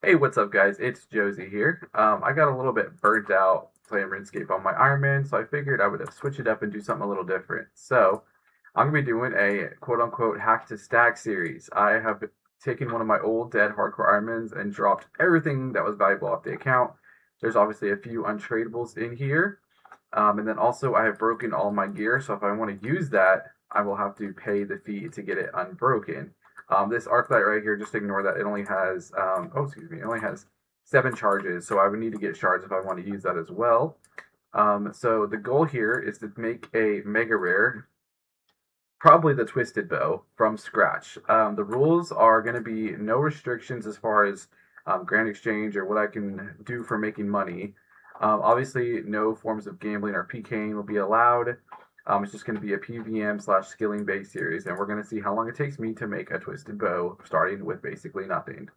Hey, what's up, guys? It's Josie here. I got a little bit burnt out playing RuneScape on my Iron Man, so I figured I would switch it up and do something a little different. So, I'm gonna be doing a quote-unquote hack to stack series. I have taken one of my old dead hardcore Ironmans and dropped everything that was valuable off the account. There's obviously a few untradables in here, and then also I have broken all my gear. So if I want to use that, I will have to pay the fee to get it unbroken. This Arclight right here, just ignore that. It only has, oh, excuse me, it only has 7 charges. So I would need to get shards if I want to use that as well. So the goal here is to make a mega rare, probably the Twisted Bow, from scratch. The rules are going to be no restrictions as far as Grand Exchange or what I can do for making money. Obviously, no forms of gambling or PKing will be allowed. It's just going to be a PVM/skilling based series, and we're going to see how long it takes me to make a Twisted Bow, starting with basically nothing.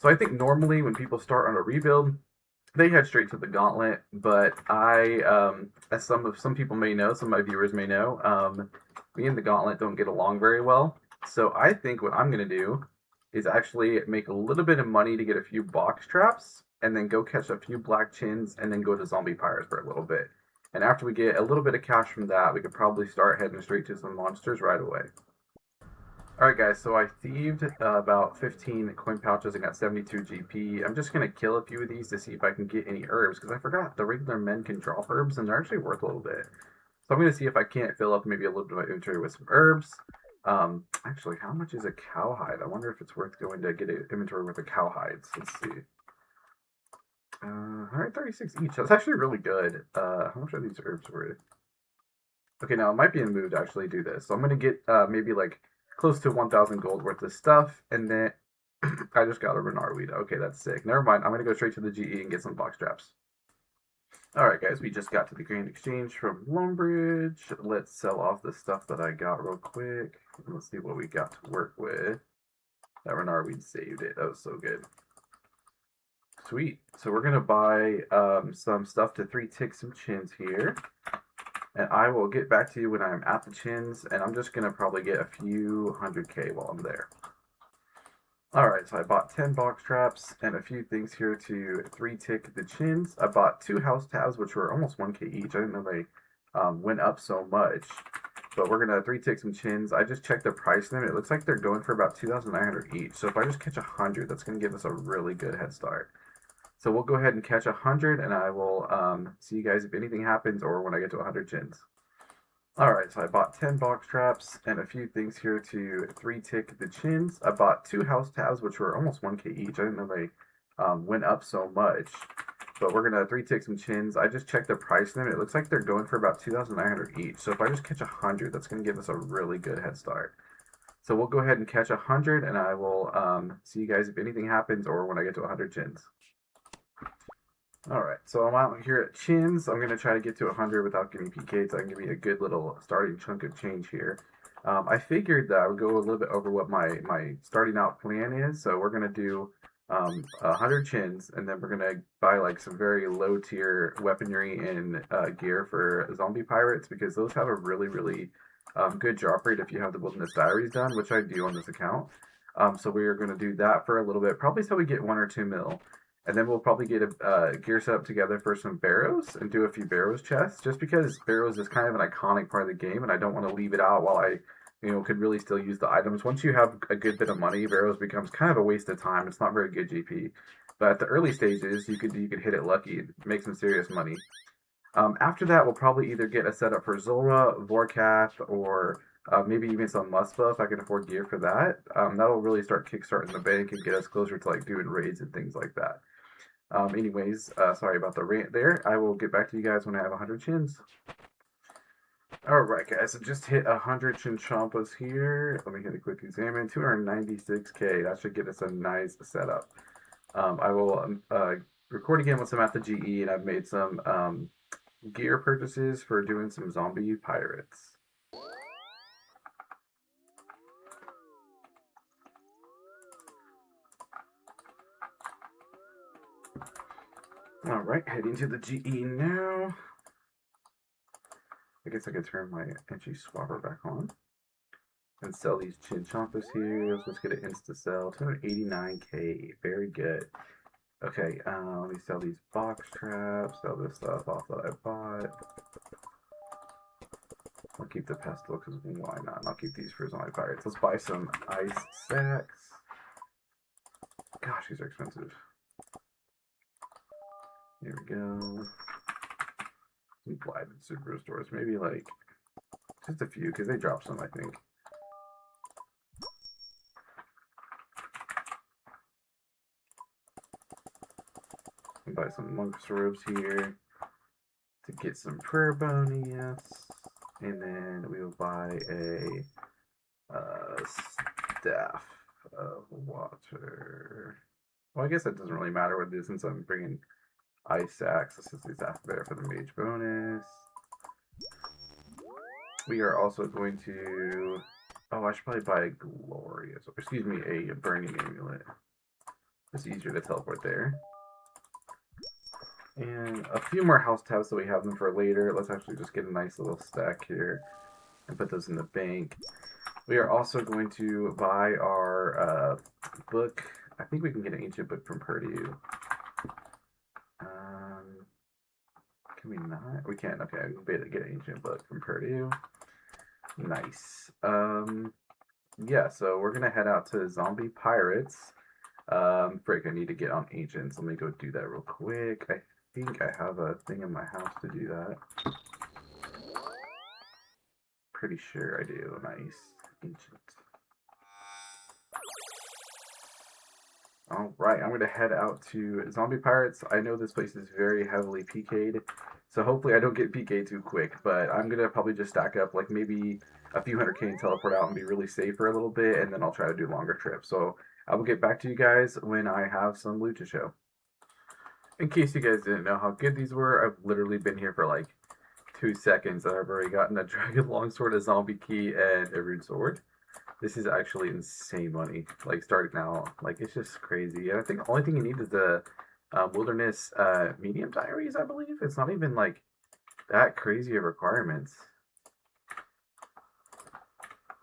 So I think normally when people start on a rebuild, they head straight to the gauntlet, but as some people may know, some of my viewers may know, me and the gauntlet don't get along very well. So I think what I'm gonna do is actually make a little bit of money to get a few box traps, and then go catch a few black chins, and then go to zombie pyres for a little bit. And after we get a little bit of cash from that, we could probably start heading straight to some monsters right away. Alright guys, so I thieved about 15 coin pouches and got 72 GP. I'm just going to kill a few of these to see if I can get any herbs, because I forgot the regular men can drop herbs, and they're actually worth a little bit. So I'm going to see if I can't fill up maybe a little bit of my inventory with some herbs. Actually, how much is a cowhide? I wonder if it's worth going to get an inventory with the cowhides. Let's see. 136 each. That's actually really good. How much are these herbs worth? Okay, now I might be in the mood to actually do this. So I'm going to get maybe like close to 1,000 gold worth of stuff, and then I just got a Renard weed. Okay, that's sick. Never mind. I'm going to go straight to the GE and get some box traps. Alright, guys, we just got to the Grand Exchange from Lonebridge. Let's sell off the stuff that I got real quick. Let's see what we got to work with. That Renard weed saved it. That was so good. Sweet. So we're going to buy some stuff to 3-tick some chins here. And I will get back to you when I'm at the chins, and I'm just going to probably get a few 100k while I'm there. Alright, so I bought 10 box traps and a few things here to 3-tick the chins. I bought 2 house tabs, which were almost 1k each. I didn't know they went up so much. But we're going to 3-tick some chins. I just checked the price on them. It looks like they're going for about 2,900 each. So if I just catch 100, that's going to give us a really good head start. So we'll go ahead and catch 100, and I will see you guys if anything happens or when I get to 100 chins. Alright, so I bought 10 box traps and a few things here to 3-tick the chins. I bought 2 house tabs, which were almost 1k each. I didn't know they went up so much. But we're going to 3-tick some chins. I just checked the price on them. It looks like they're going for about 2,900 each. So if I just catch 100, that's going to give us a really good head start. So we'll go ahead and catch 100, and I will see you guys if anything happens or when I get to 100 chins. Alright, so I'm out here at chins. I'm going to try to get to 100 without getting PK'd, so I can give me a good little starting chunk of change here. I figured that I would go a little bit over what my starting out plan is, so we're going to do 100 chins, and then we're going to buy like some very low tier weaponry and gear for zombie pirates, because those have a really good drop rate if you have the Wilderness Diaries done, which I do on this account. So we are going to do that for a little bit, probably so we get 1 or 2 mil. And then we'll probably get a gear set up together for some barrows and do a few barrows chests, just because barrows is kind of an iconic part of the game, and I don't want to leave it out while I, could really still use the items. Once you have a good bit of money, barrows becomes kind of a waste of time. It's not very good GP. But at the early stages, you could hit it lucky, make some serious money. After that, we'll probably either get a setup for Zulrah, Vorkath, or maybe even some Muspah if I can afford gear for that. That'll really start kickstarting the bank and get us closer to like doing raids and things like that. Anyways, sorry about the rant there. I will get back to you guys when I have 100 chins. Alright guys, I just hit 100 Chinchompas here. Let me hit a quick examine. 296k. That should get us a nice setup. I will record again once I'm at the GE, and I've made some gear purchases for doing some zombie pirates. Alright, heading to the GE now. I guess I could turn my Etchy Swapper back on. and sell these Chinchompas here. Let's just get an insta sell. 289k. Very good. Okay, let me sell these box traps, sell this stuff off that I bought. I'll keep the pestle because why not? And I'll keep these for zombie pirates. Let's buy some ice sacks. Gosh, these are expensive. Here we go. Some Blythe and super stores. Maybe like just a few because they dropped some, I think. Buy some monk's robes here to get some prayer bonus, and then we will buy a staff of water. Well, I guess that doesn't really matter what it is since I'm bringing ice sacks. This is the staff there for the mage bonus. We are also going to. Oh, I should probably buy a glorious. Excuse me, a burning amulet. It's easier to teleport there. And a few more house tabs so we have them for later. Let's actually just get a nice little stack here and put those in the bank. We are also going to buy our book. I think we can get an ancient book from Purdue. Can we not? We can. Okay, we can be able to get an ancient book from Purdue. Nice. Yeah, so we're going to head out to Zombie Pirates. Frick, I need to get on ancients. Let me go do that real quick. I think I have a thing in my house to do that. Pretty sure I do. Nice. Ancient. Alright, I'm going to head out to Zombie Pirates. I know this place is very heavily PK'd, so hopefully I don't get PK'd too quick, but I'm going to probably just stack up like maybe a few 100k and teleport out and be really safe for a little bit, and then I'll try to do longer trips. So I will get back to you guys when I have some loot to show. In case you guys didn't know how good these were, I've literally been here for like 2 seconds and I've already gotten a Dragon Longsword, a Zombie Key, and a Rune Sword. This is actually insane money, like starting out. Like, it's just crazy. And I think the only thing you need is the Wilderness Medium Diaries, I believe. It's not even like that crazy of requirements.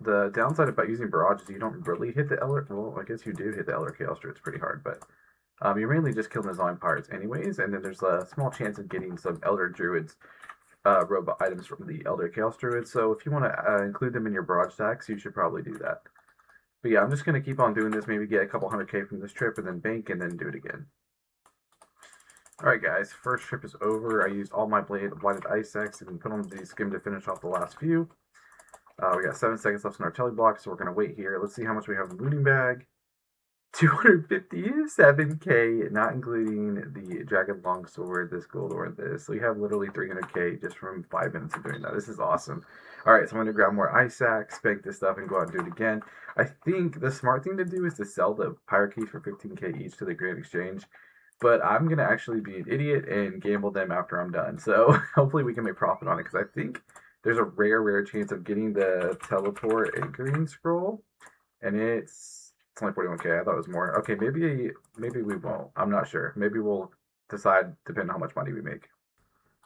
The downside about using Barrage is you don't really hit the Elder. Well, I guess you do hit the Elder Chaos Druids pretty hard, but you're mainly just killing the Zombie Pirates anyways, and then there's a small chance of getting some Elder Druids robot items from the Elder Chaos Druids, so if you want to include them in your Barrage stacks, you should probably do that. But yeah, I'm just going to keep on doing this, maybe get a couple 100k from this trip, and then bank, and then do it again. Alright guys, first trip is over. I used all my Blighted Ice Sacks and put on the skim to finish off the last few. We got 7 seconds left in our telly block, so we're going to wait here. Let's see how much we have in the looting bag. 257k, not including the Dragon Longsword, this gold, or this. So we have literally 300k just from 5 minutes of doing that. This is awesome. Alright, so I'm going to grab more ice sacks, bank this stuff, and go out and do it again. I think the smart thing to do is to sell the pirate keys for 15k each to the Grand Exchange. But I'm going to actually be an idiot and gamble them after I'm done. So hopefully we can make profit on it, because I think there's a rare chance of getting the teleport and green scroll. And it's only 41k. I thought it was more. Okay, maybe we won't. I'm not sure. Maybe we'll decide depending on how much money we make.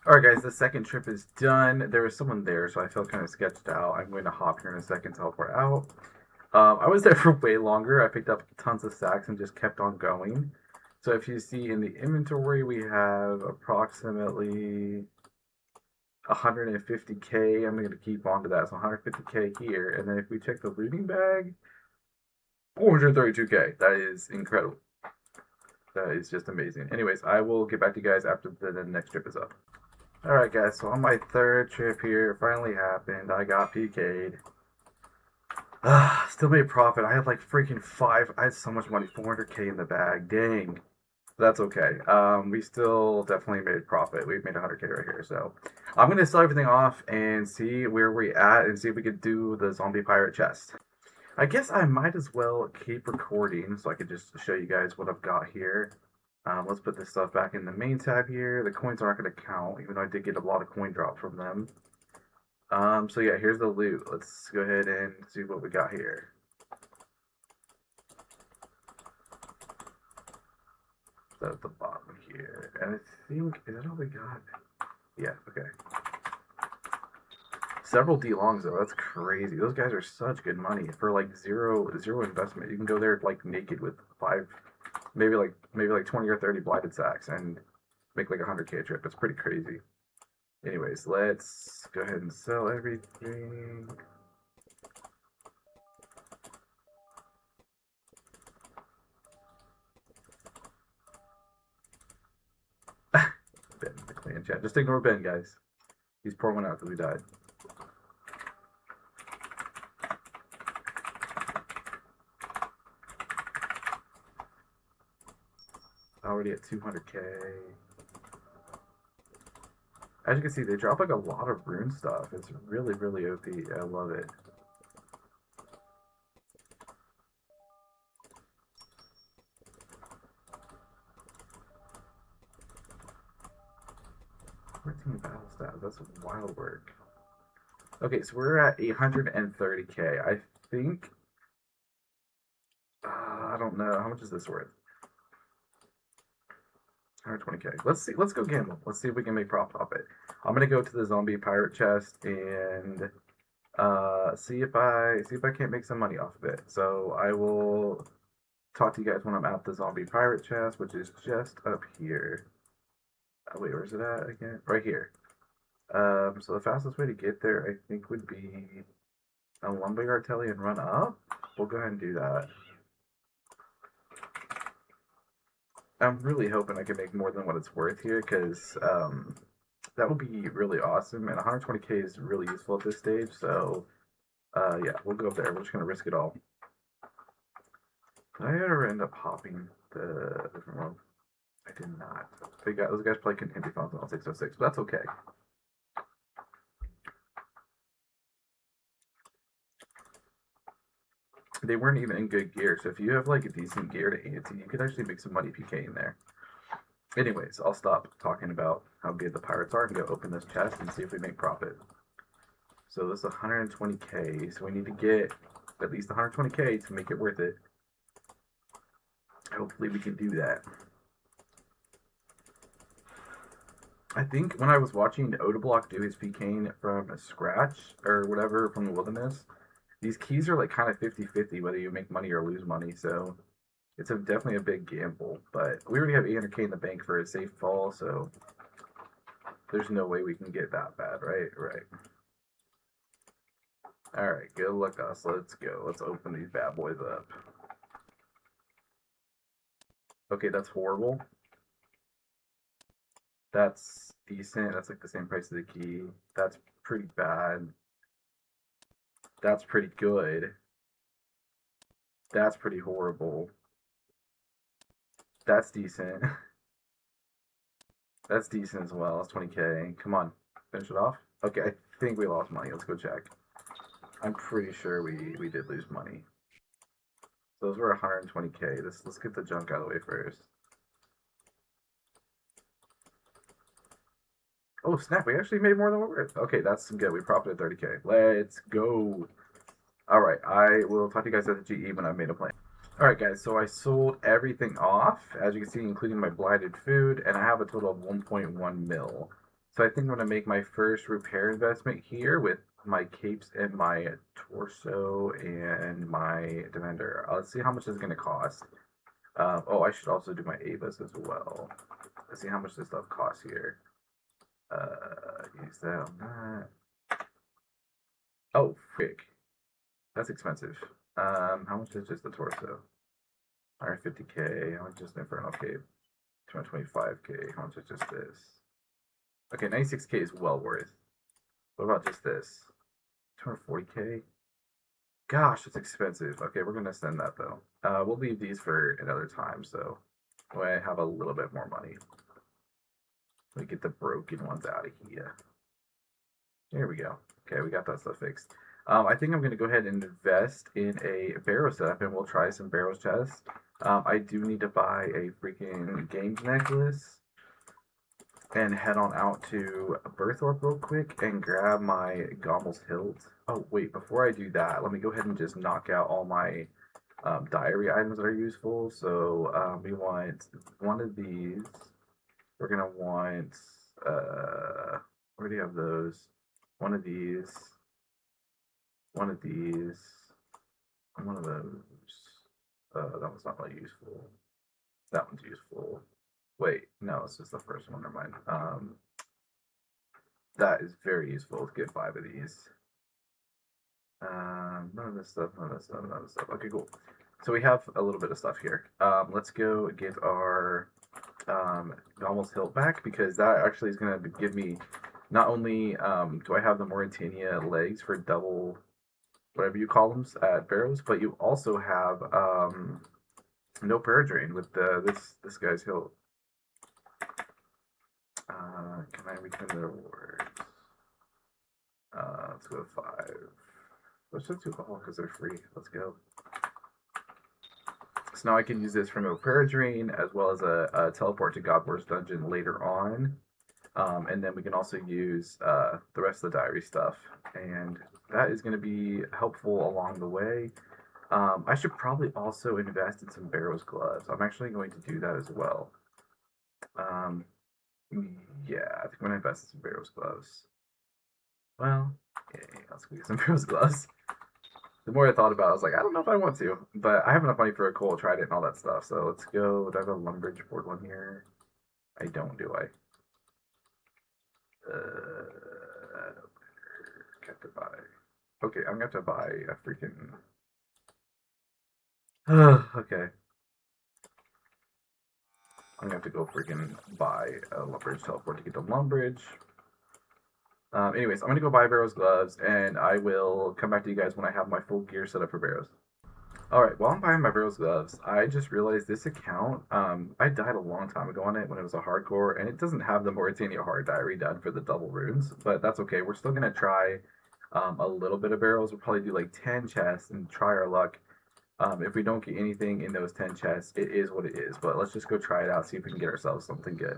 Alright guys, the second trip is done. There was someone there, so I felt kind of sketched out. I'm going to hop here in a second, teleport out. I was there for way longer. I picked up tons of sacks and just kept on going. So if you see in the inventory, we have approximately 150k. I'm going to keep on to that. So 150k here. And then if we check the looting bag, 432k. That is incredible. That is just amazing. Anyways, I will get back to you guys after the next trip is up. Alright guys, so on my third trip here, it finally happened. I got PK'd. Still made profit. I had like freaking I had so much money, 400k in the bag. Dang. That's okay. We still definitely made profit. We've made 100k right here. So I'm going to sell everything off and see where we're at and see if we could do the zombie pirate chest. I guess I might as well keep recording so I could just show you guys what I've got here. Let's put this stuff back in the main tab here. The coins aren't going to count, even though I did get a lot of coin drop from them. So yeah, here's the loot. Let's go ahead and see what we got here. So at the bottom here. And I think, is that all we got? Yeah, okay. Several D longs though. That's crazy. Those guys are such good money for like zero investment. You can go there like naked with five, maybe like 20 or 30 blighted sacks and make like 100K a trip. It's pretty crazy. Anyways, let's go ahead and sell everything. Ben, the clan chat. Just ignore Ben, guys. He's pouring one out because we died. Already at 200K. As you can see, they drop like a lot of rune stuff. It's really, really OP. I love it. Battle stats. That's wild work. Okay, so we're at 830K. I think. I don't know. How much is this worth? 120K. Let's see. Let's go gamble. Let's see if we can make profit off it. I'm gonna go to the zombie pirate chest and see if I can't make some money off of it. So I will talk to you guys when I'm at the zombie pirate chest, which is just up here. Wait, where's it at again? Right here. So the fastest way to get there, I think, would be a lumberyard telly and run up. We'll go ahead and do that. I'm really hoping I can make more than what it's worth here, because that would be really awesome. And 120K is really useful at this stage. So yeah, we'll go up there. We're just gonna risk it all. Did I ever end up hopping the different one? I did not. Those guys play Contingency Funds on 606, but that's okay. They weren't even in good gear, so if you have like a decent gear to ante, you could actually make some money PKing there. Anyways, I'll stop talking about how good the pirates are and go open this chest and see if we make profit. So this is 120K, so we need to get at least 120K to make it worth it. Hopefully we can do that. I think when I was watching Odablock do his PKing from scratch or whatever from the wilderness, these keys are like kind of 50-50 whether you make money or lose money, so it's definitely a big gamble. But we already have 800K in the bank for a safe fall, so there's no way we can get that bad, right? Right. Alright, good luck us. Let's go. Let's open these bad boys up. Okay, that's horrible. That's decent. That's like the same price as the key. That's pretty bad. That's pretty good. That's pretty horrible. That's decent. That's decent as well. That's 20K. Come on. Finish it off. Okay, I think we lost money. Let's go check. I'm pretty sure we did lose money. Those were 120K. Let's get the junk out of the way first. Oh snap, we actually made more than what we're worth. Okay, that's good. We profited 30K. Let's go. Alright, I will talk to you guys at the GE when I've made a plan. Alright guys, so I sold everything off, as you can see, including my blighted food, and I have a total of 1.1 mil. So I think I'm going to make my first repair investment here with my capes and my torso and my defender. Let's see how much this is going to cost. Oh, I should also do my Avis as well. Let's see how much this stuff costs here. Use that on that. Oh, frick. That's expensive. How much is just the torso? 150K. How much is the Infernal Cape? 225K. How much is just this? Okay, 96K is well worth. What about just this? 240K? Gosh, it's expensive. Okay, we're gonna send that though. We'll leave these for another time, so when I have a little bit more money. We get the broken ones out of here. There we go. Okay, we got that stuff fixed. I think I'm going to go ahead and invest in a barrow setup, and we'll try some barrow chests. I do need to buy a freaking games necklace and head on out to Berthorpe real quick and grab my Gommel's hilt. Oh, wait, before I do that, let me go ahead and just knock out all my diary items that are useful. So we want one of these. We're going to want, already have those. One of these. one of these, one of those. That one's not really useful. That one's useful. Wait, no, it's just the first one. Never mind. That is very useful. Let's get 5 of these. None of this stuff, none of this stuff, none of this stuff. Okay, cool. So we have a little bit of stuff here. Let's go get our Gommel's Hilt back, because that actually is going to give me, not only do I have the Mauritania legs for double, whatever you call them, at Barrows, but you also have no Paradrain with this guy's hilt. Can I return the rewards? Let's go 5. Let's just do all because they're free. Let's go. So now I can use this for no Paradrain, as well as a teleport to Godwar's Dungeon later on. And then we can also use the rest of the diary stuff. And that is going to be helpful along the way. I should probably also invest in some Barrows gloves. I'm actually going to do that as well. Yeah, I think I'm going to invest in some Barrows gloves. Well, okay, let's get some Barrows gloves. The more I thought about it, I was like, I don't know if I want to. But I have enough money for a coal trident and all that stuff. So let's go. Do I have a Lumbridge board one here? I don't, do I? Have to buy. Okay, I'm gonna have to buy a freaking. Okay. I'm gonna have to go freaking buy a Lumbridge teleport to get the Lumbridge. Anyways, I'm gonna go buy Barrows gloves, and I will come back to you guys when I have my full gear set up for Barrows. Alright, while I'm buying my Barrows gloves, I just realized this account, I died a long time ago on it when it was a hardcore, and it doesn't have the Mauritania hard diary done for the double runes, but that's okay. We're still gonna try a little bit of Barrows. We'll probably do like 10 chests and try our luck. If we don't get anything in those 10 chests, it is what it is, but let's just go try it out, see if we can get ourselves something good.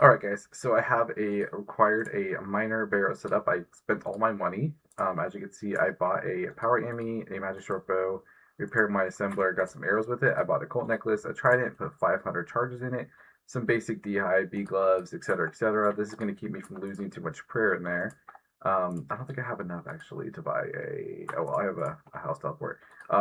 Alright guys, so I have acquired a minor barrow set up. I spent all my money. As you can see, I bought a power ammy, a magic short bow, repaired my assembler, got some arrows with it. I bought a colt necklace, a trident, put 500 charges in it, some basic D-hide, B gloves, etc., etc. This is going to keep me from losing too much prayer in there. I don't think I have enough actually to buy a. Oh well, I have a house teleport.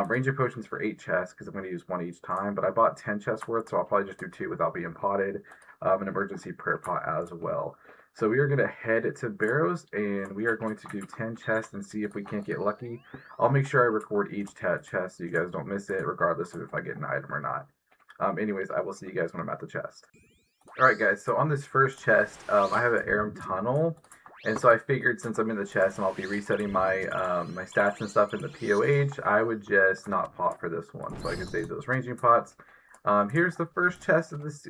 Ranger potions for 8 chests because I'm going to use 1 each time. But I bought 10 chests worth, so I'll probably just do 2 without being potted. An emergency prayer pot as well. So we are going to head to Barrows, and we are going to do 10 chests and see if we can't get lucky. I'll make sure I record each chest so you guys don't miss it, regardless of if I get an item or not. Anyways, I will see you guys when I'm at the chest. Alright guys, so on this first chest, I have an Aram tunnel. And so I figured since I'm in the chest and I'll be resetting my my stats and stuff in the POH, I would just not pot for this one. So I can save those ranging pots. Here's the first chest of this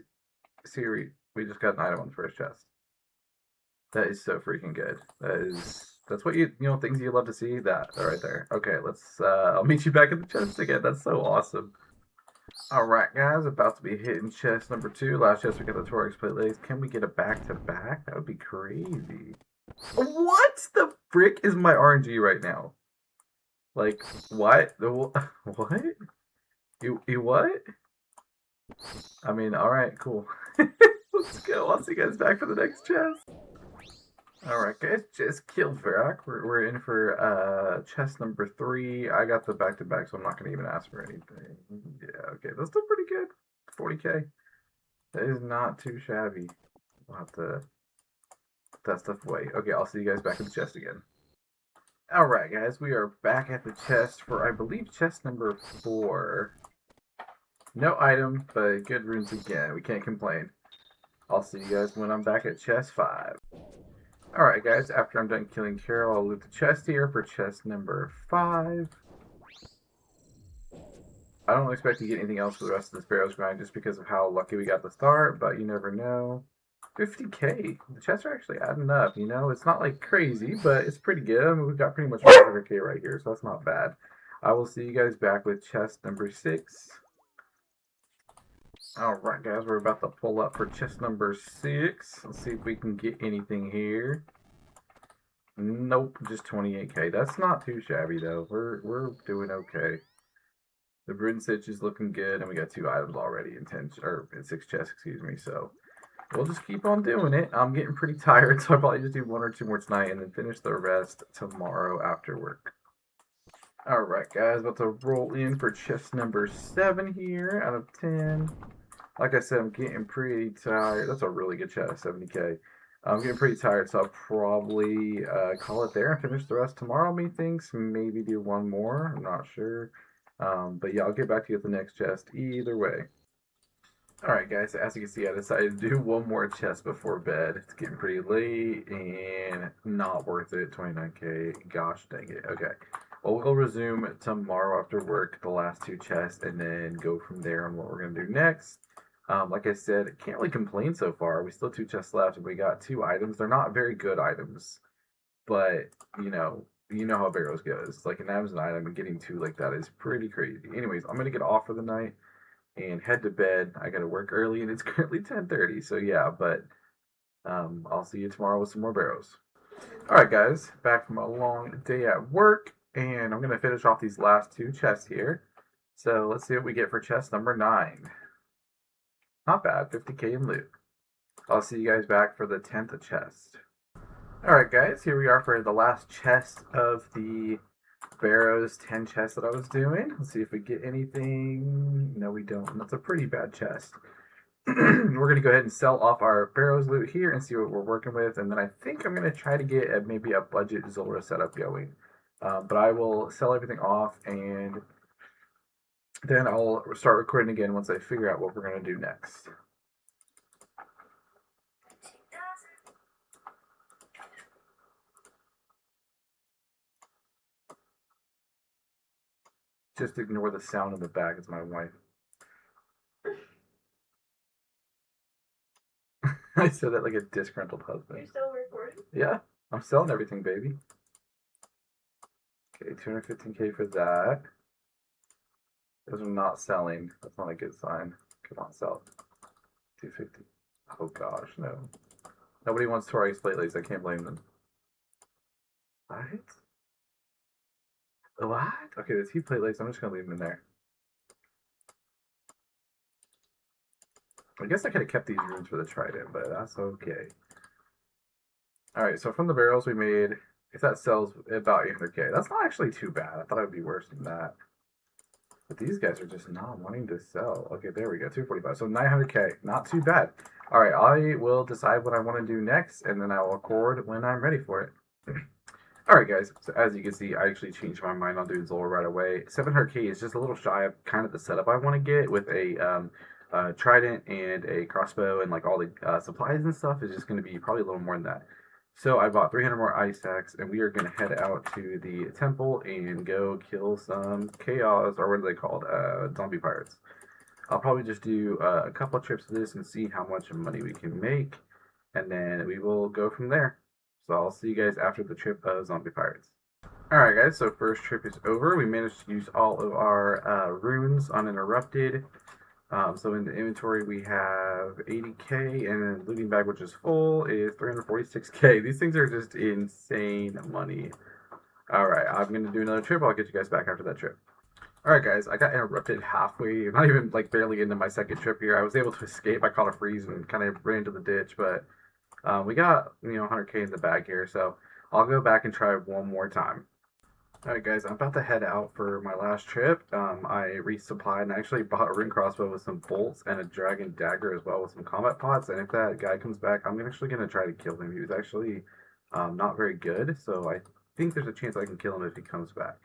series. We just got an item on the first chest. That is so freaking good. That's what you know, things you love to see. That right there. Okay, let's I'll meet you back in the chest again. That's so awesome. Alright guys, about to be hitting chest number 2. Last chest we got the Torix plate legs. Can we get a back-to-back? That would be crazy. What the frick is my RNG right now? Like, what? What? You what? I mean, alright, cool. Let's go. I'll see you guys back for the next chest. Alright, guys, just killed Varrock. We're in for chest number 3. I got the back-to-back, so I'm not going to even ask for anything. Yeah, okay, that's still pretty good. 40k. That is not too shabby. I'll have to put that stuff away. Okay, I'll see you guys back in the chest again. Alright, guys, we are back at the chest for, I believe, chest number 4. No item, but good runes again. We can't complain. I'll see you guys when I'm back at chest 5. Alright guys, after I'm done killing Carol, I'll loot the chest here for chest number 5. I don't expect to get anything else for the rest of this Barrows grind just because of how lucky we got the start, but you never know. 50k. The chests are actually adding up, you know? It's not like crazy, but it's pretty good. I mean, we've got pretty much 500k right here, so that's not bad. I will see you guys back with chest number 6. Alright guys, we're about to pull up for chest number 6. Let's see if we can get anything here. Nope, just 28k. That's not too shabby though. We're doing okay. The Bruden Stitch is looking good, and we got 2 items already in 6 chests, excuse me, so we'll just keep on doing it. I'm getting pretty tired, so I'll probably just do 1 or 2 more tonight and then finish the rest tomorrow after work. Alright, guys, about to roll in for chest number 7 here out of 10. Like I said, I'm getting pretty tired. That's a really good chest, 70k. I'm getting pretty tired, so I'll probably call it there and finish the rest tomorrow, methinks. Maybe do one more. I'm not sure. But yeah, I'll get back to you with the next chest either way. Alright guys, as you can see, I decided to do one more chest before bed. It's getting pretty late and not worth it. 29k. Gosh dang it. Okay. Well, we'll resume tomorrow after work, the last 2 chests, and then go from there on what we're going to do next. Like I said, can't really complain so far. We still 2 chests left, and we got 2 items. They're not very good items, but you know how Barrows goes. Like an Amazon item and getting 2 like that is pretty crazy. Anyways, I'm going to get off for the night and head to bed. I got to work early, and it's currently 10:30. So yeah, but I'll see you tomorrow with some more Barrows. All right, guys, back from a long day at work, and I'm gonna finish off these last 2 chests here. So let's see what we get for chest number 9. Not bad, 50k in loot. I'll see you guys back for the 10th chest. All right, guys, here we are for the last chest of the Barrows 10 chests that I was doing. Let's see if we get anything. No, we don't. That's a pretty bad chest. We're going to go ahead and sell off our Barrows loot here and see what we're working with. And then I think I'm going to try to get maybe a budget Zulrah setup going. But I will sell everything off and then I'll start recording again once I figure out what we're going to do next. Just ignore the sound in the back. It's my wife. I said that like a disgruntled husband. You're still recording? Yeah, I'm selling everything, baby. Okay, 215k for that. Those are not selling. That's not a good sign. Come on, sell. 250. Oh gosh, no. Nobody wants Tori's platelets. I can't blame them. What? What? Okay, the T platelets. I'm just gonna leave them in there. I guess I could have kept these runes for the trident, but that's okay. Alright, so from the barrels we made, if that sells, about 800k. That's not actually too bad. I thought it would be worse than that. But these guys are just not wanting to sell. Okay, there we go, 245. So 900k, not too bad. Alright, I will decide what I want to do next, and then I will record when I'm ready for it. Alright guys, so as you can see, I actually changed my mind on doing Zulrah right away. 700k is just a little shy of kind of the setup I want to get with a trident and a crossbow and like all the supplies and stuff is just going to be probably a little more than that. So I bought 300 more ice axe, and we are going to head out to the temple and go kill some chaos, or what are they called? Zombie pirates. I'll probably just do a couple of trips to this and see how much money we can make, and then we will go from there. So I'll see you guys after the trip of zombie pirates. Alright guys, so first trip is over. We managed to use all of our runes uninterrupted. So in the inventory we have 80k, and then looting bag, which is full, is 346k. These things are just insane money. Alright, I'm going to do another trip. I'll get you guys back after that trip. Alright guys, I got interrupted halfway, not even like barely into my second trip here. I was able to escape. I caught a freeze and kind of ran into the ditch, but we got 100k in the bag here, so I'll go back and try one more time. Alright guys, I'm about to head out for my last trip. I resupplied and I actually bought a rune crossbow with some bolts and a dragon dagger as well with some combat pots, and if that guy comes back, I'm actually going to try to kill him. He was actually not very good, so I think there's a chance I can kill him if he comes back.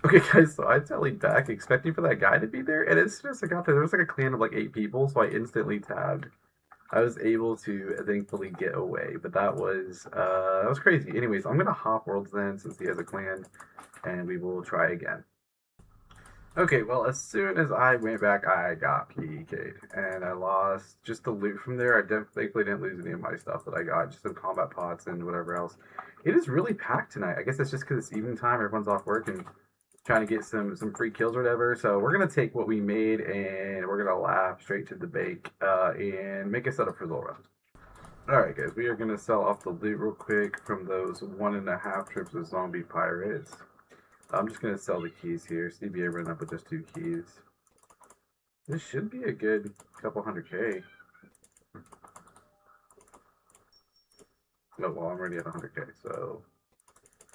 Okay guys, so I tallied back expecting for that guy to be there, and as soon as I got there was like a clan of like 8 people, so I instantly tabbed. I was able to thankfully get away, but that was crazy. Anyways, I'm gonna hop worlds then since he has a clan, and we will try again. Okay, well, as soon as I went back, I got PK'd, and I lost just the loot from there. I thankfully didn't lose any of my stuff that I got, just some combat pots and whatever else. It is really packed tonight. I guess it's just because it's evening time, everyone's off work and trying to get some free kills or whatever. So we're gonna take what we made and we're gonna lap straight to the bank and make a setup for Zulrah. Alright guys, we are gonna sell off the loot real quick from those 1.5 trips of zombie pirates. I'm just gonna sell the keys here. CBA ran up with just 2 keys. This should be a good couple 100k. No, well, I'm already at 100k, so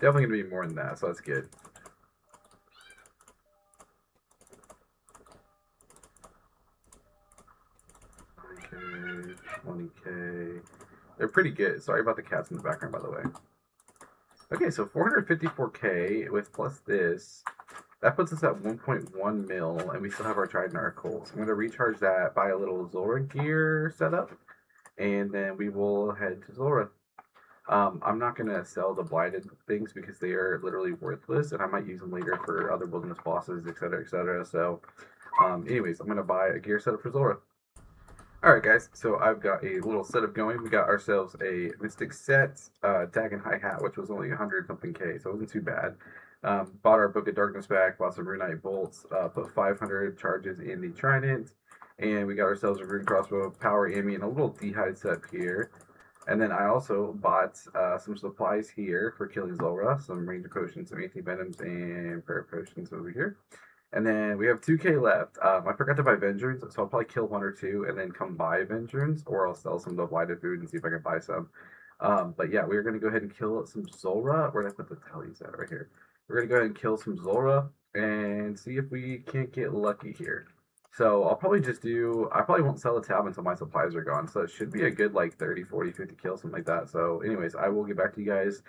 definitely gonna be more than that, so that's good. Okay, 20k. They're pretty good. Sorry about the cats in the background, by the way. Okay, so 454k with plus this. That puts us at 1.1 mil, and we still have our Trident Arcole. So I'm going to recharge that, buy a little Zora gear setup, and then we will head to Zora. I'm not going to sell the blighted things because they are literally worthless, and I might use them later for other wilderness bosses, etc., etc. So, anyways, I'm going to buy a gear setup for Zora. Alright guys, so I've got a little setup going. We got ourselves a Mystic Set, Dagon Hi-Hat, which was only 100 something K, so it wasn't too bad. Bought our Book of Darkness back, bought some Runite Bolts, put 500 charges in the Trident, and we got ourselves a Rune Crossbow, Power Amy, and a little D'hide set here. And then I also bought some supplies here for killing Zulrah, some Ranger Potions, some Anti-Venoms, and Prayer Potions over here. And then we have 2k left. I forgot to buy Vengeance, so I'll probably kill one or two and then come buy Vengeance, or I'll sell some of the blighted food and see if I can buy some. But yeah, we're going to go ahead and kill some Zulrah. Where did I put the tallies at? Right here. We're going to go ahead and kill some Zulrah and see if we can't get lucky here. So I'll probably just do, I probably won't sell the tab until my supplies are gone. So it should be a good like 30, 40, 50 kills, something like that. So anyways, I will get back to you guys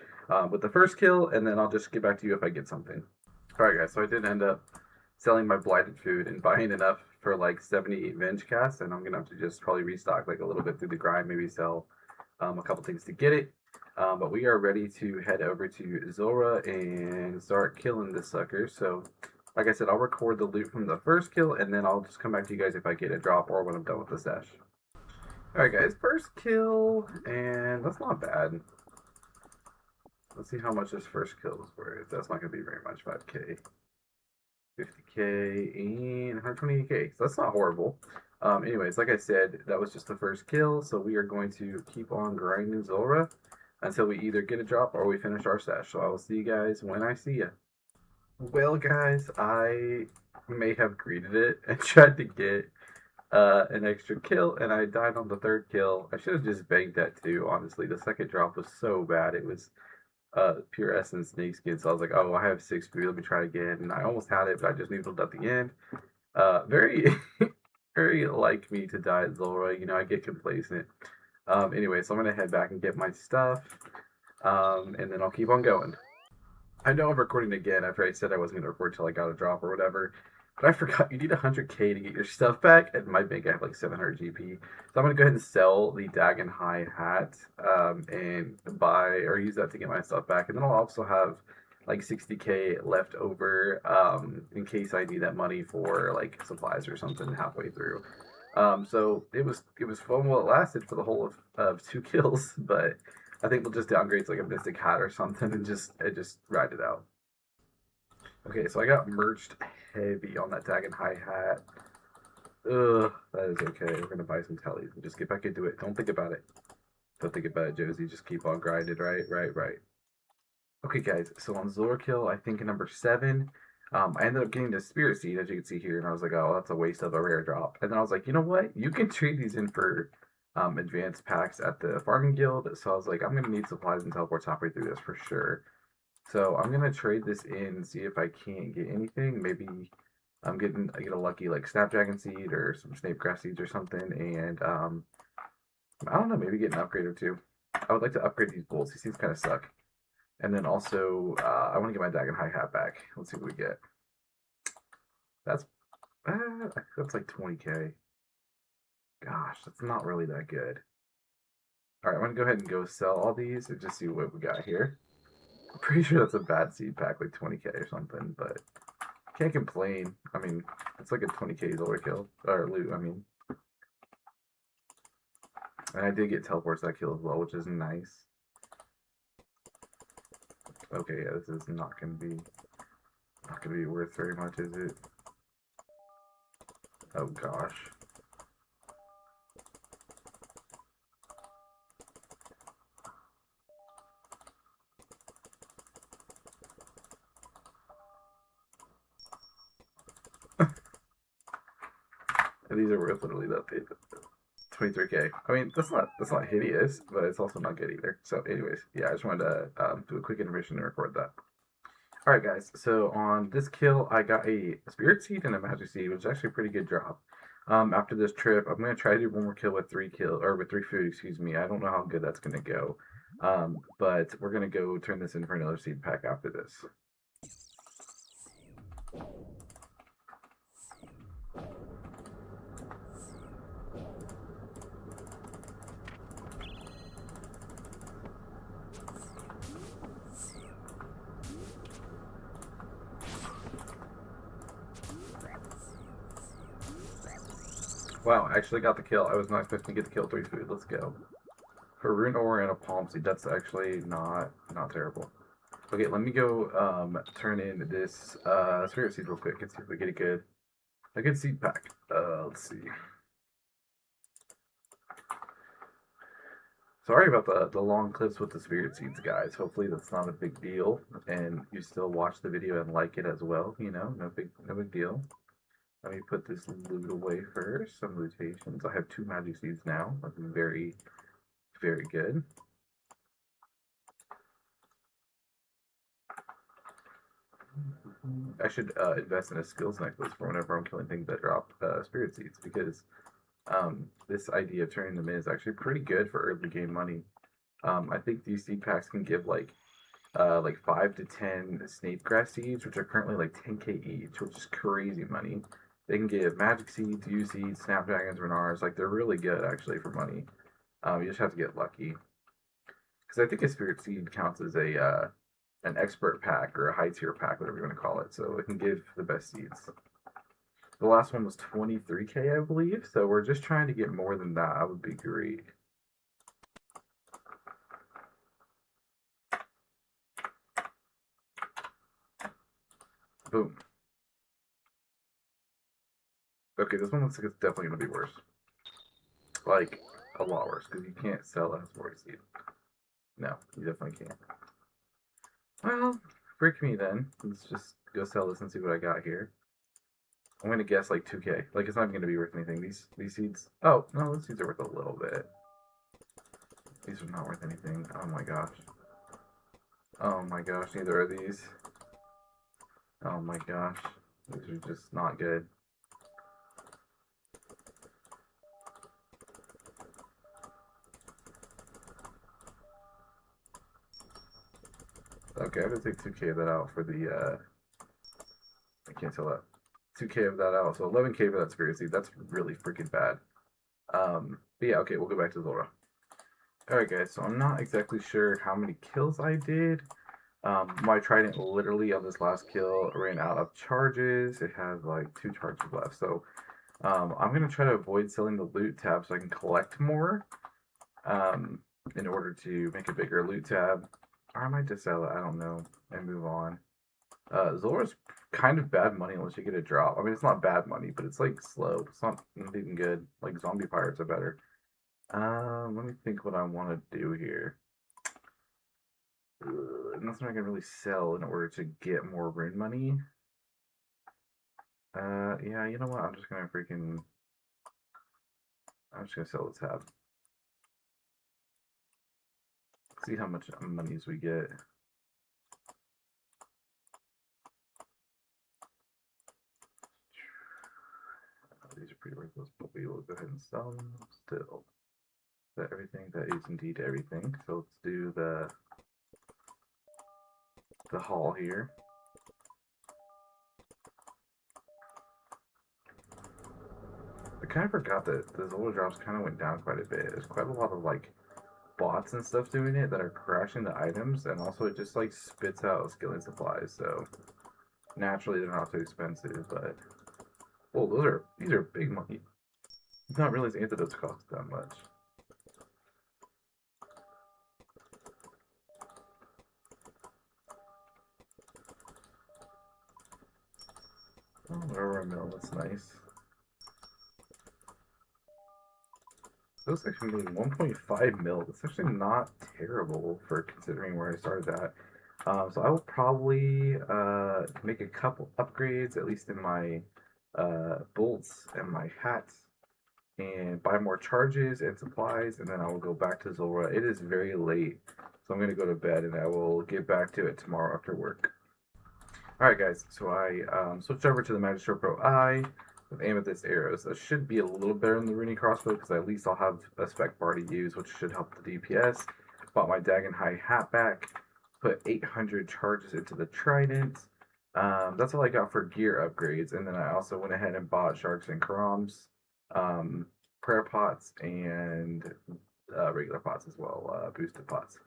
with the first kill, and then I'll just get back to you if I get something. All right, guys, so I did end up selling my blighted food and buying enough for like 78 venge casts, and I'm gonna have to just probably restock like a little bit through the grind, maybe sell a couple things to get it. But we are ready to head over to Zora and start killing this sucker. So like I said, I'll record the loot from the first kill, and then I'll just come back to you guys if I get a drop or when I'm done with the stash. Alright guys, first kill, and that's not bad. Let's see how much this first kill is worth. That's not going to be very much, 5k. 50k and 128k. So that's not horrible. Anyways, like I said, that was just the first kill. So we are going to keep on grinding Zulrah until we either get a drop or we finish our stash. So I will see you guys when I see you. Well, guys, I may have greeted it and tried to get an extra kill, and I died on the third kill. I should have just banked that too, honestly. The second drop was so bad. It was pure essence snakeskin. So I was like, oh, I have 6 food. Let me try again. And I almost had it, but I just needled at the end. Very, very like me to die at Zulrah. You know, I get complacent. Anyway, so I'm going to head back and get my stuff. And then I'll keep on going. I know I'm recording again after I said I wasn't going to record till I got a drop or whatever. But I forgot you need 100k to get your stuff back. At my bank, I have like 700 GP. So I'm going to go ahead and sell the Dagon Hi-Hat and buy or use that to get my stuff back. And then I'll also have like 60k left over in case I need that money for like supplies or something halfway through. So it was fun while it lasted for the whole of 2 kills. But I think we'll just downgrade to like a Mystic Hat or something and just ride it out. Okay, so I got merged heavy on that Dagon Hi-Hat. Ugh, that is okay. We're gonna buy some tellies and just get back into it. Don't think about it. Don't think about it, Josie. Just keep on grinding, right. Okay, guys, so on Zorkill, I think number 7, I ended up getting the Spirit Seed, as you can see here, and I was like, oh, that's a waste of a rare drop. And then I was like, you know what? You can trade these in for advanced packs at the Farming Guild. So I was like, I'm gonna need supplies and teleports halfway through this for sure. So I'm gonna trade this in and see if I can't get anything. Maybe I get a lucky like Snapdragon seed or some Snapegrass seeds or something, and I don't know, maybe get an upgrade or two. I would like to upgrade these bolts. These things kind of suck. And then also, I want to get my Dagon Hi-Hat back. Let's see what we get. That's like 20k. Gosh, that's not really that good. All right, I'm gonna go ahead and go sell all these and just see what we got here. I'm pretty sure that's a bad seed pack, like 20k or something, but can't complain. I mean, it's like a 20k overkill, or loot, I mean. And I did get teleports that kill as well, which is nice. Okay, yeah, this is not gonna be worth very much, is it? Oh gosh. And these are worth literally nothing. 23k. I mean, that's not hideous, but it's also not good either. So, anyways, yeah, I just wanted to do a quick intermission and record that. All right, guys. So on this kill, I got a spirit seed and a magic seed, which is actually a pretty good drop. After this trip, I'm gonna try to do one more kill with 3 kill or with 3 food. Excuse me. I don't know how good that's gonna go, but we're gonna go turn this in for another seed pack after this. Wow, I actually got the kill. I was not expecting to get the kill 3 food. Let's go. For rune ore and a palm seed, that's actually not terrible. Okay, let me go turn in this spirit seed real quick and see if we get a good seed pack. Let's see. Sorry about the long clips with the spirit seeds, guys. Hopefully that's not a big deal, and you still watch the video and like it as well. You know, no big deal. Let me put this loot away first. Some lootations. I have 2 magic seeds now. That's very good. I should invest in a skills necklace for whenever I'm killing things that drop spirit seeds, because this idea of turning them in is actually pretty good for early game money. I think these seed packs can give like 5 to 10 snake grass seeds, which are currently like 10k each, which is crazy money. They can give magic seeds, U seeds, snapdragons, renars. Like, they're really good actually for money. You just have to get lucky. Because I think a spirit seed counts as a an expert pack or a high tier pack, whatever you want to call it. So it can give the best seeds. The last one was 23k, I believe. So we're just trying to get more than that. That would be great. Boom. Okay, this one looks like it's definitely going to be worse. Like, a lot worse, because you can't sell a sport seed. No, you definitely can't. Well, freak me then. Let's just go sell this and see what I got here. I'm going to guess like 2k. Like, it's not going to be worth anything. These seeds... Oh, no, these seeds are worth a little bit. These are not worth anything. Oh my gosh. Oh my gosh, neither are these. Oh my gosh. These are just not good. Okay, I have to take 2k of that out for the, I can't tell that. 2k of that out, so 11k for that spirit seed. That's really freaking bad. But yeah, okay, we'll go back to Zulrah. Alright guys, so I'm not exactly sure how many kills I did. My trident literally on this last kill ran out of charges. It has like 2 charges left, so I'm going to try to avoid selling the loot tab so I can collect more in order to make a bigger loot tab. Or I might just sell it, I don't know, and move on. Zulrah's kind of bad money unless you get a drop. I mean, it's not bad money, but it's like slow. It's not even good. Like, zombie pirates are better. Let me think what I want to do here. Nothing I can really sell in order to get more rune money. Yeah, you know what? I'm just gonna sell the tab. See how much monies we get. These are pretty worthless, but we will go ahead and sell them still. That everything, that is indeed everything. So let's do the haul here. I kind of forgot that the Zola drops kind of went down quite a bit. There's quite a lot of like bots and stuff doing it that are crashing the items, and also it just like spits out skilling supplies. So naturally they're not too expensive, but well, these are big money. It's not realizing antidotes cost that much. Oh, rubber mill, that's nice. Those actually mean 1.5 mil. That's actually not terrible for considering where I started at. So I will probably make a couple upgrades, at least in my bolts and my hats. and buy more charges and supplies, and then I will go back to Zulrah. It is very late, so I'm going to go to bed, and I will get back to it tomorrow after work. Alright guys, so I switched over to the Magistro Pro I with Amethyst arrows. That should be a little better than the Runi crossbow, because at least I'll have a spec bar to use, which should help the DPS. Bought my Dagon High hat back, put 800 charges into the Trident. That's all I got for gear upgrades, and then I also went ahead and bought Sharks and Karams, prayer pots, and regular pots as well, boosted pots.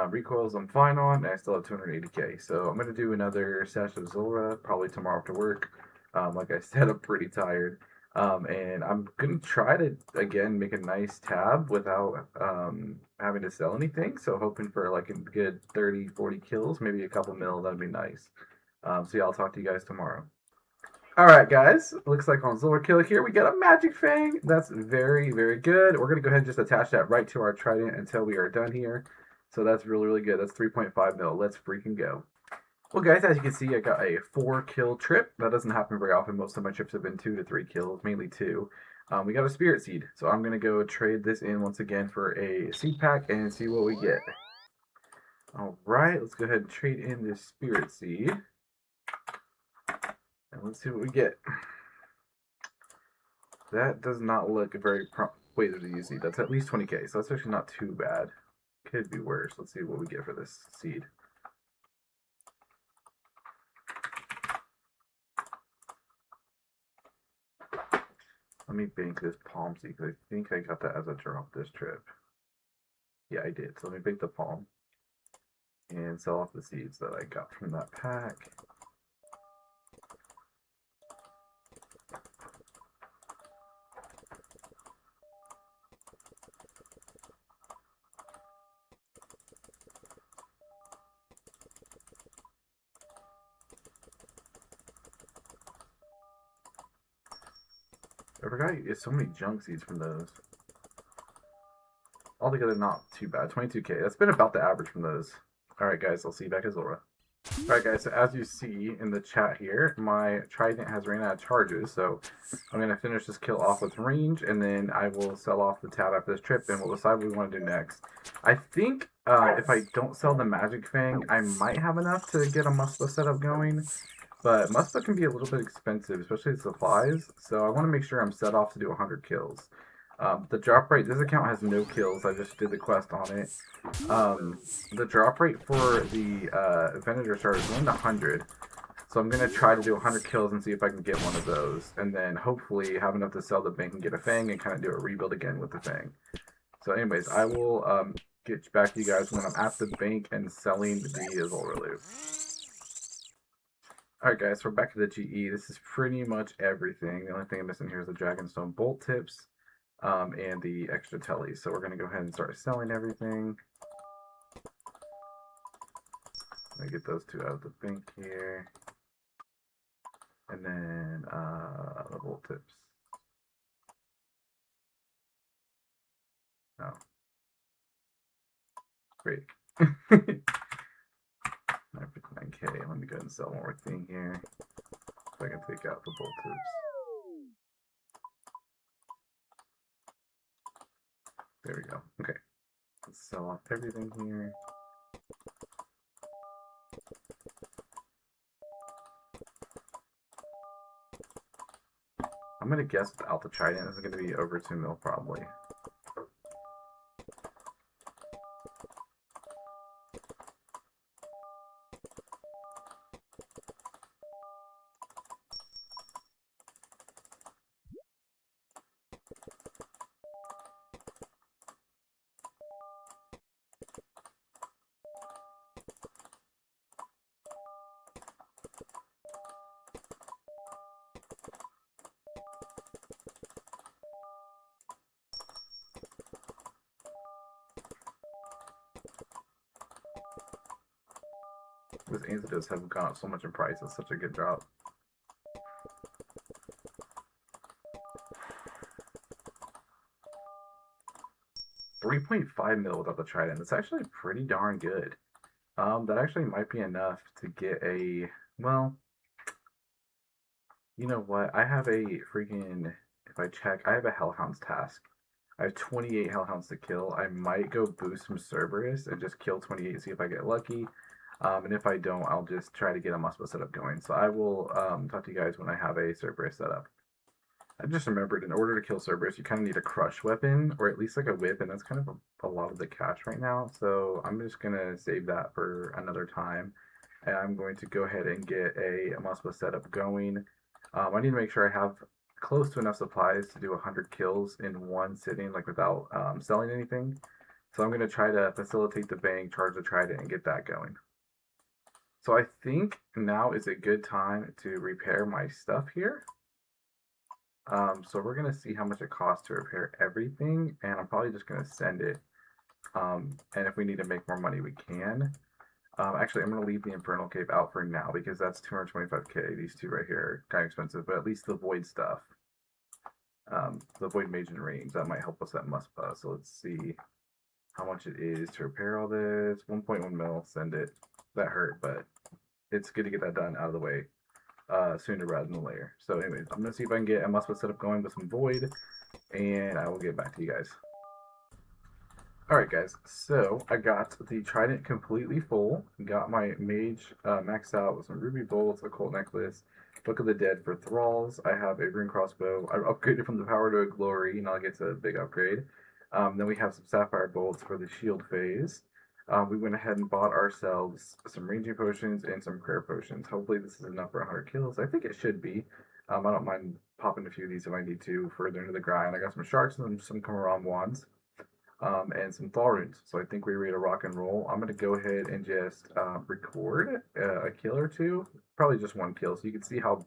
Recoils I'm fine on, and I still have 280k. So I'm going to do another Sash of Zulrah probably tomorrow after work. Like I said, I'm pretty tired. And I'm going to try to, again, make a nice tab without having to sell anything. So hoping for like a good 30, 40 kills, maybe a couple mil, that'd be nice. So yeah, I'll talk to you guys tomorrow. Alright guys, looks like on Zulrah Kill here we got a Magic Fang. That's very, very good. We're going to go ahead and just attach that right to our Trident until we are done here. So that's really, really good. That's 3.5 mil. Let's freaking go. Well, guys, as you can see, I got a 4-kill trip. That doesn't happen very often. Most of my trips have been 2 to 3 kills, mainly 2. We got a Spirit Seed. So I'm going to go trade this in once again for a Seed Pack and see what we get. All right, let's go ahead and trade in this Spirit Seed. And let's see what we get. That does not look very... Wait, there's a UC. That's at least 20k, so that's actually not too bad. Could be worse. Let's see what we get for this seed. Let me bank this palm seed, because I think I got that as a drop this trip. Yeah, I did. So let me bank the palm and sell off the seeds that I got from that pack. I forgot you get so many junk seeds from those. Altogether, not too bad. 22k. That's been about the average from those. Alright, guys. I'll see you back at Zulrah. Alright, guys. So, as you see in the chat here, my Trident has ran out of charges. So, I'm going to finish this kill off with range, and then I will sell off the tab after this trip, and we'll decide what we want to do next. I think if I don't sell the Magic Fang, I might have enough to get a Muspah setup going. But Muspah can be a little bit expensive, especially the supplies, so I want to make sure I'm set off to do 100 kills. The drop rate, this account has no kills, I just did the quest on it. The drop rate for the Venator starter is 1 to 100, so I'm going to try to do 100 kills and see if I can get one of those, and then hopefully have enough to sell the bank and get a Fang and kind of do a rebuild again with the Fang. So anyways, I will get back to you guys when I'm at the bank and selling the Zulrah loot. Alright guys, we're back to the GE. This is pretty much everything. The only thing I'm missing here is the Dragonstone bolt tips and the extra tellies. So we're going to go ahead and start selling everything. Let me get those 2 out of the bank here. And then the bolt tips. Oh. Great. 959k. Let me go ahead and sell one more thing here, so I can take out the bolt tips. There we go. Okay. Let's sell off everything here. I'm gonna guess without the Trident, this is gonna be over 2 mil probably. Those antidotes have gone up so much in price. It's such a good drop. $3.5 mil without the Trident. That's actually pretty darn good. That actually might be enough to get a, well, you know what? I have a freaking if I check, I have a Hellhounds task. I have 28 Hellhounds to kill. I might go boost some Cerberus and just kill 28 and see if I get lucky. And if I don't, I'll just try to get a Muspa setup going. So I will talk to you guys when I have a Cerberus setup. I just remembered, in order to kill Cerberus, you kind of need a crush weapon, or at least like a whip, and that's kind of a lot of the cash right now. So I'm just going to save that for another time. And I'm going to go ahead and get a Muspa setup going. I need to make sure I have close to enough supplies to do 100 kills in one sitting, like without selling anything. So I'm going to try to facilitate the bank, charge the trident, and get that going. So I think now is a good time to repair my stuff here. So we're gonna see how much it costs to repair everything, and I'm probably just gonna send it. And if we need to make more money, we can. Actually, I'm gonna leave the Infernal Cape out for now because that's 225k. These two right here are kind of expensive, but at least the Void stuff, the Void Mage and Range, that might help us at Muspa. So let's see how much it is to repair all this. 1.1 mil, send it. That hurt, but it's good to get that done out of the way sooner rather than later. So anyways, I'm going to see if I can get a Muspa setup going with some Void, and I will get back to you guys. Alright guys, so I got the Trident completely full, got my Mage maxed out with some Ruby Bolts, Occult Necklace, Book of the Dead for Thralls. I have a Rune Crossbow. I upgraded from the Power to a Glory, and I'll get to a big upgrade. Then we have some Sapphire Bolts for the Shield phase. We went ahead and bought ourselves some ranging potions and some prayer potions. Hopefully this is enough for 100 kills. I think it should be. I don't mind popping a few of these if I need to further into the grind. I got some sharks and some Kamaram wands, and some Thal runes. So I think we're ready to rock and roll. I'm going to go ahead and just record a kill or two. Probably just one kill, so you can see how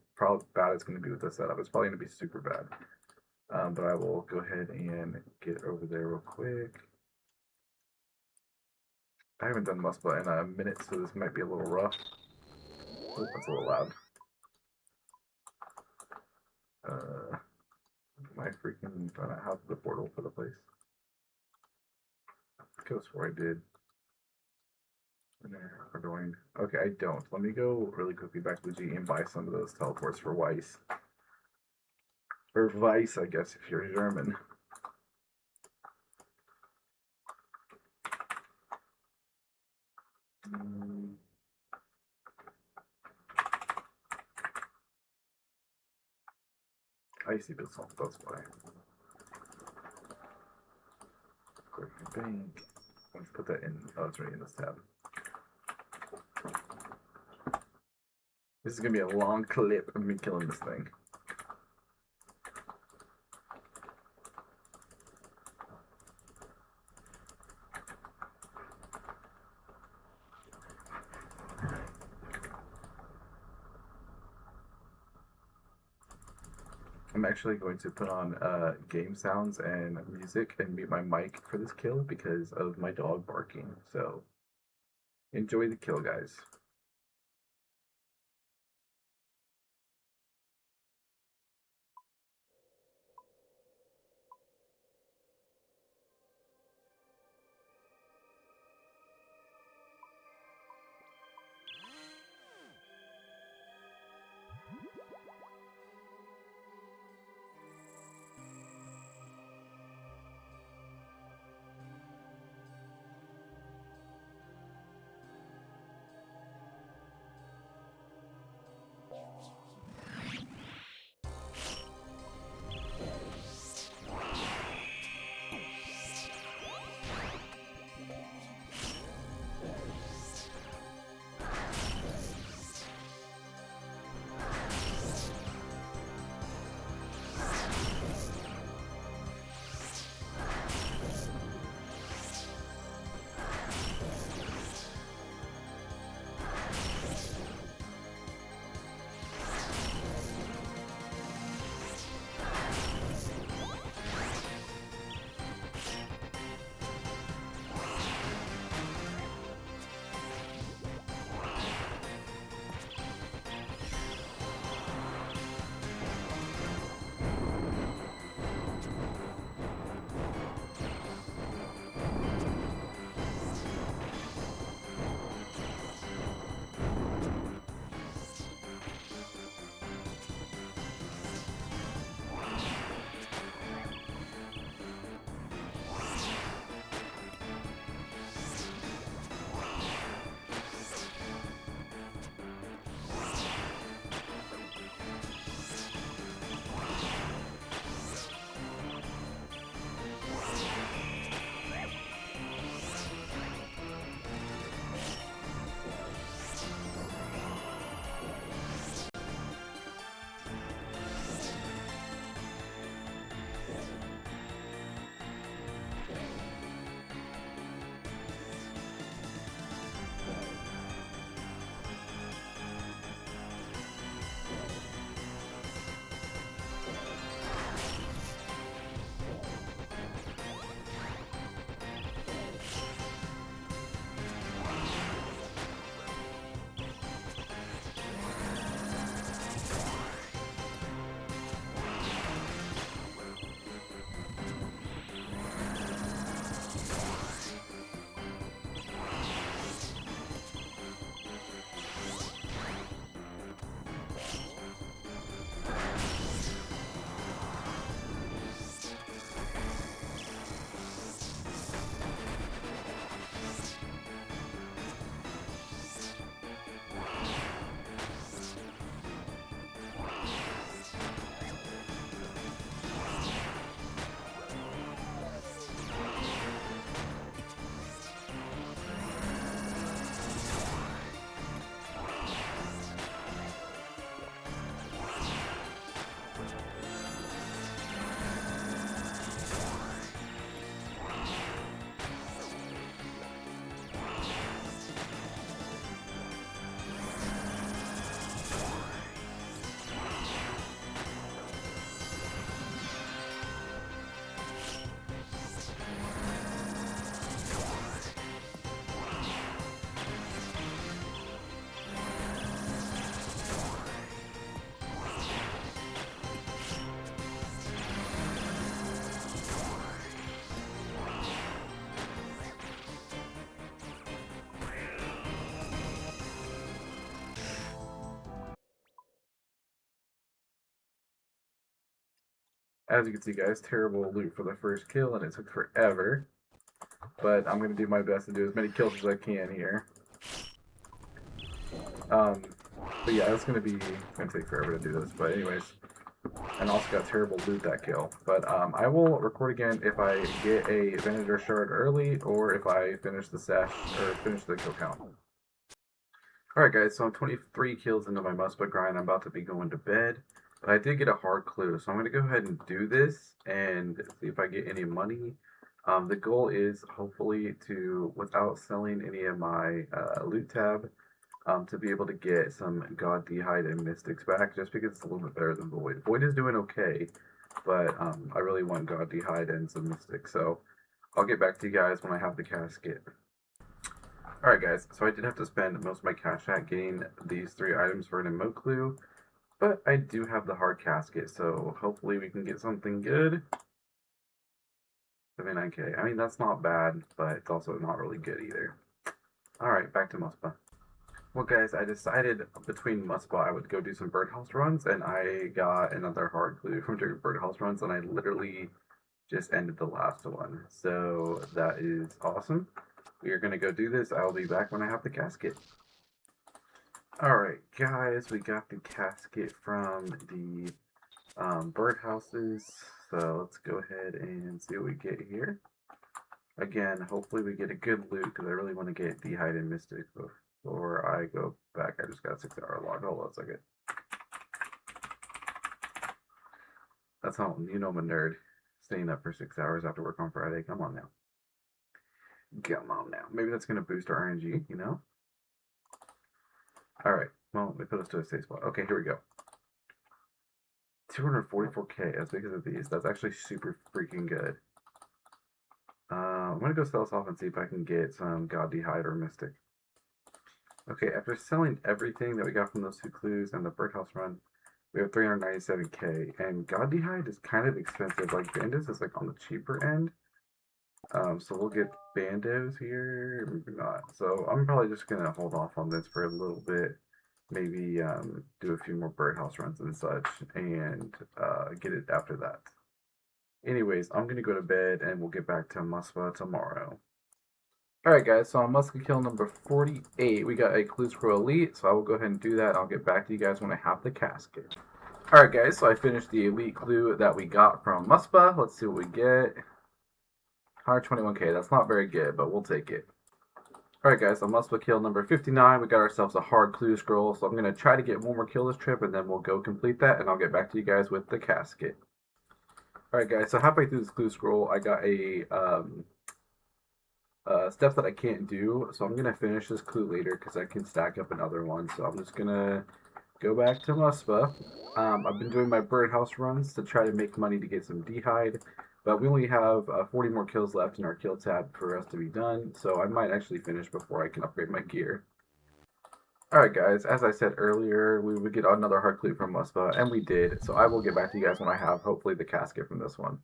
bad it's going to be with this setup. It's probably going to be super bad. But I will go ahead and get over there real quick. I haven't done Muspa in a minute, so this might be a little rough. Oh, that's a little loud. My freaking do not have the portal for the place. Could have swore I did. There, Ardoin. Okay, I don't. Let me go really quickly back to the G and buy some of those teleports for Weiss. Or Weiss, I guess, if you're German. I see this one, that's why. Quick bank. Let's put that in. Oh, it's right in this tab. This is gonna be a long clip of me killing this thing. I'm actually going to put on game sounds and music and mute my mic for this kill because of my dog barking. So enjoy the kill, guys. As you can see, guys, terrible loot for the first kill, and it took forever. But I'm going to do my best to do as many kills as I can here. But yeah, it's going to take forever to do this. But anyways, and also got terrible loot that kill. But I will record again if I get a Venator shard early, or if I finish the sesh, or finish the kill count. Alright guys, so I'm 23 kills into my Muspa grind. I'm about to be going to bed. But I did get a hard clue, so I'm going to go ahead and do this and see if I get any money. The goal is hopefully to, without selling any of my loot tab, to be able to get some God D'hide and Mystics back, just because it's a little bit better than Void. Void is doing okay, but I really want God D'hide and some Mystics, so I'll get back to you guys when I have the casket. Alright guys, so I did have to spend most of my cash at getting these 3 items for an emote clue, but I do have the hard casket, so hopefully we can get something good. 79k, I mean that's not bad, but it's also not really good either. Alright, back to Muspa. Well guys, I decided between Muspa I would go do some birdhouse runs, and I got another hard clue from doing birdhouse runs, and I literally just ended the last one, so that is awesome. We are going to go do this. I'll be back when I have the casket. Alright, guys, we got the casket from the birdhouses. So let's go ahead and see what we get here. Again, hopefully we get a good loot, because I really want to get D'hide and Mystic before I go back. I just got a 6-hour log. Hold on a second. That's how, you know I'm a nerd. Staying up for 6 hours after work on Friday. Come on now. Come on now. Maybe that's going to boost our RNG, you know? Alright. Well, they put us to a safe spot. Okay, here we go. 244k as big as these. That's actually super freaking good. I'm going to go sell this off and see if I can get some God D'hide or Mystic. Okay, after selling everything that we got from those 2 clues and the birdhouse run, we have 397k. And God D'hide is kind of expensive. Like, Bandos is like on the cheaper end. So we'll get Bandos here, maybe not. So I'm probably just gonna hold off on this for a little bit. Maybe do a few more birdhouse runs and such, and get it after that. Anyways, I'm gonna go to bed, and we'll get back to Muspa tomorrow. Alright guys, so on Muspa kill number 48, we got a Clue Scroll Elite, so I will go ahead and do that. I'll get back to you guys when I have the casket. Alright guys, so I finished the Elite Clue that we got from Muspa. Let's see what we get. 121k, that's not very good, but we'll take it. Alright guys, on Muspa kill number 59, we got ourselves a hard clue scroll, so I'm going to try to get one more kill this trip, and then we'll go complete that, and I'll get back to you guys with the casket. Alright guys, so halfway through this clue scroll, I got a step that I can't do, so I'm going to finish this clue later, because I can stack up another one, so I'm just going to go back to Muspa. I've been doing my birdhouse runs to try to make money to get some D'hide. But we only have 40 more kills left in our kill tab for us to be done, so I might actually finish before I can upgrade my gear. Alright guys, as I said earlier, we would get another hard clue from Muspa, and we did, so I will get back to you guys when I have, hopefully, the casket from this one.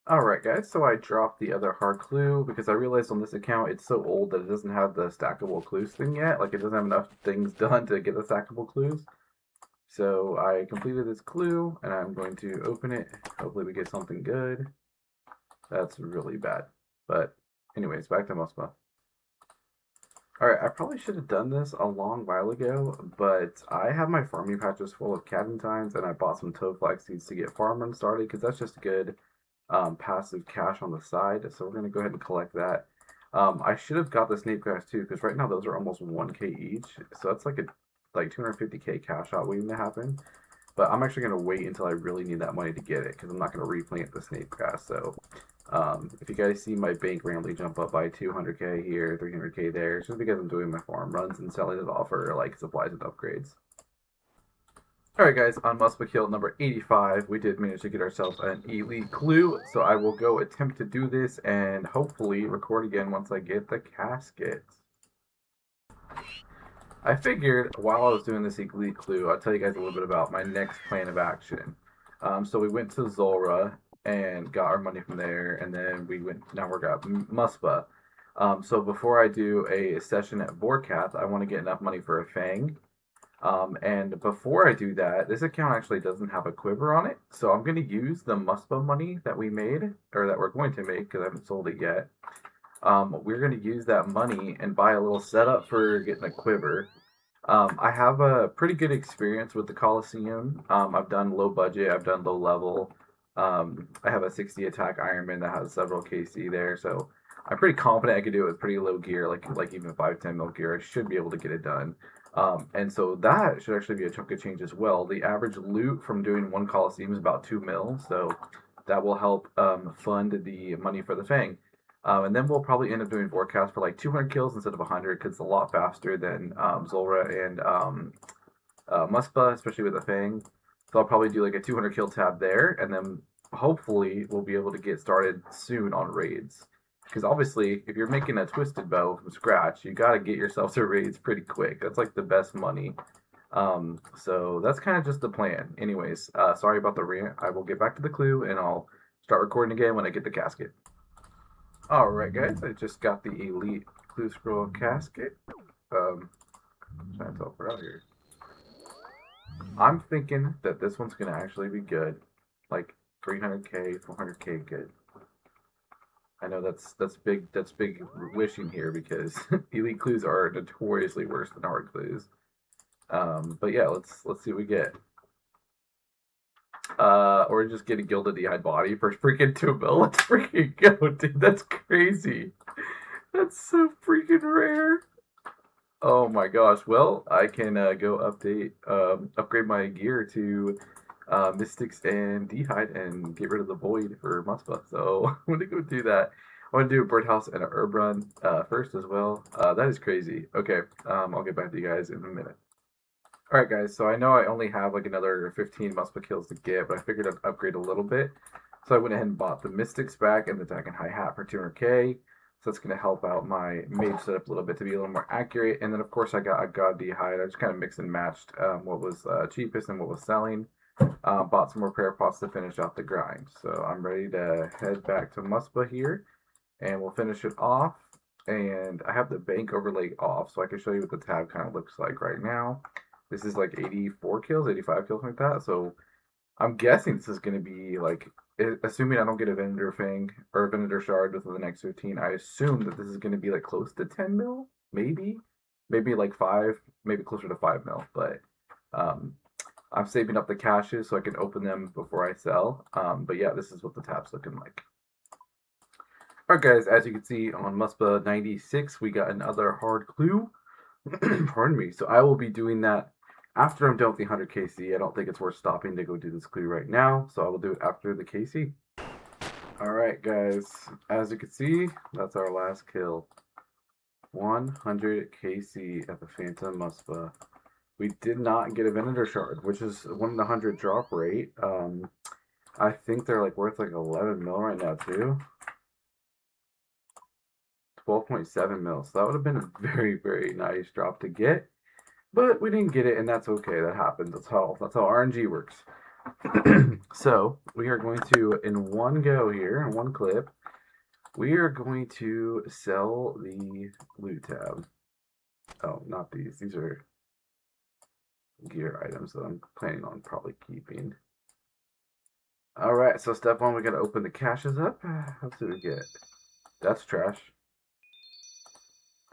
Alright guys, so I dropped the other hard clue, because I realized on this account it's so old that it doesn't have the stackable clues thing yet, like it doesn't have enough things done to get the stackable clues. So I completed this clue, and I'm going to open it. Hopefully we get something good. That's really bad. But anyways, back to Muspa. Alright, I probably should have done this a long while ago, but I have my farming patches full of Cadentines, and I bought some Toadflag seeds to get farm run started, because that's just good passive cash on the side. So we're going to go ahead and collect that. I should have got the Snape Grass too, because right now those are almost 1k each. So that's like 250k cash out waiting to happen. But I'm actually going to wait until I really need that money to get it, because I'm not going to replant the Snape Grass. So if you guys see my bank randomly jump up by 200k here, 300k there, it's just because I'm doing my farm runs and selling it off for like supplies and upgrades. Alright guys, on Muspa kill number 85, we did manage to get ourselves an elite clue, so I will go attempt to do this and hopefully record again once I get the casket. I figured while I was doing this elite clue, I'll tell you guys a little bit about my next plan of action. So we went to Zulrah and got our money from there, and then now we're got Muspa. So before I do a session at Vorkath, I want to get enough money for a Fang. And before I do that, this account actually doesn't have a quiver on it, so I'm going to use the Muspa money that we made, or that we're going to make because I haven't sold it yet. We're going to use that money and buy a little setup for getting a quiver. I have a pretty good experience with the Coliseum. I've done low budget, I've done low level. I have a 60 attack Ironman that has several KC there, so I'm pretty confident I could do it with pretty low gear, like even 5-10 mil gear. I should be able to get it done. And so that should actually be a chunk of change as well. The average loot from doing one Coliseum is about 2 mil, so that will help fund the money for the Fang. And then we'll probably end up doing Forecast for like 200 kills instead of 100 because it's a lot faster than Zulrah and Muspa, especially with the Fang. So I'll probably do like a 200 kill tab there, and then hopefully we'll be able to get started soon on raids. Because obviously, if you're making a twisted bow from scratch, you got to get yourself to raids pretty quick. That's like the best money. So that's kind of just the plan. Anyways, sorry about the rant. I will get back to the clue, and I'll start recording again when I get the casket. Alright guys, I just got the Elite Clue Scroll casket. Trying to teleport out here. I'm thinking that this one's gonna actually be good. Like 300k, 400k good. I know that's big wishing here because Elite clues are notoriously worse than hard clues. But yeah, let's see what we get. Or just get a Gilded D'hide body for freaking 2 mil. Let's freaking go, dude. That's crazy. That's so freaking rare. Oh my gosh. Well, I can go upgrade my gear to Mystics and D'hide and get rid of the Void for Muspa. So I'm gonna go do that. I want to do a Birdhouse and an Herb Run first as well. That is crazy. Okay, I'll get back to you guys in a minute. Alright guys, so I know I only have like another 15 Muspa kills to get, but I figured I'd upgrade a little bit. So I went ahead and bought the Mystics back and the Dragon Hi-Hat for 200k. So that's going to help out my mage setup a little bit to be a little more accurate. And then of course I got a God D'hide. I just kind of mixed and matched what was cheapest and what was selling. Bought some more prayer pots to finish out the grind. So I'm ready to head back to Muspa here and we'll finish it off. And I have the bank overlay off so I can show you what the tab kind of looks like right now. This is like 84 kills, 85 kills like that. So I'm guessing this is going to be like, assuming I don't get a Venator Fang or a Venator Shard within the next 15, I assume that this is going to be like close to 10 mil, maybe like 5, maybe closer to 5 mil. But I'm saving up the caches so I can open them before I sell. But yeah, this is what the tab's looking like. Alright guys, as you can see on Muspa 96, we got another hard clue. Pardon me. So I will be doing that after I'm done with the 100 KC. I don't think it's worth stopping to go do this clue right now, so I will do it after the KC. Alright guys, as you can see, that's our last kill. 100 KC at the Phantom Muspa. We did not get a Venator Shard, which is 1 in 100 drop rate. I think they're like worth like 11 mil right now too. 12.7 mil, so that would have been a very, very nice drop to get. But we didn't get it, and that's okay. That happens. That's how RNG works. So we are going to, in one go here, in one clip, we are going to sell the loot tab. Oh, not these. These are gear items that I'm planning on probably keeping. All right. So step one, we got to open the caches up. Let's see what we get. That's trash.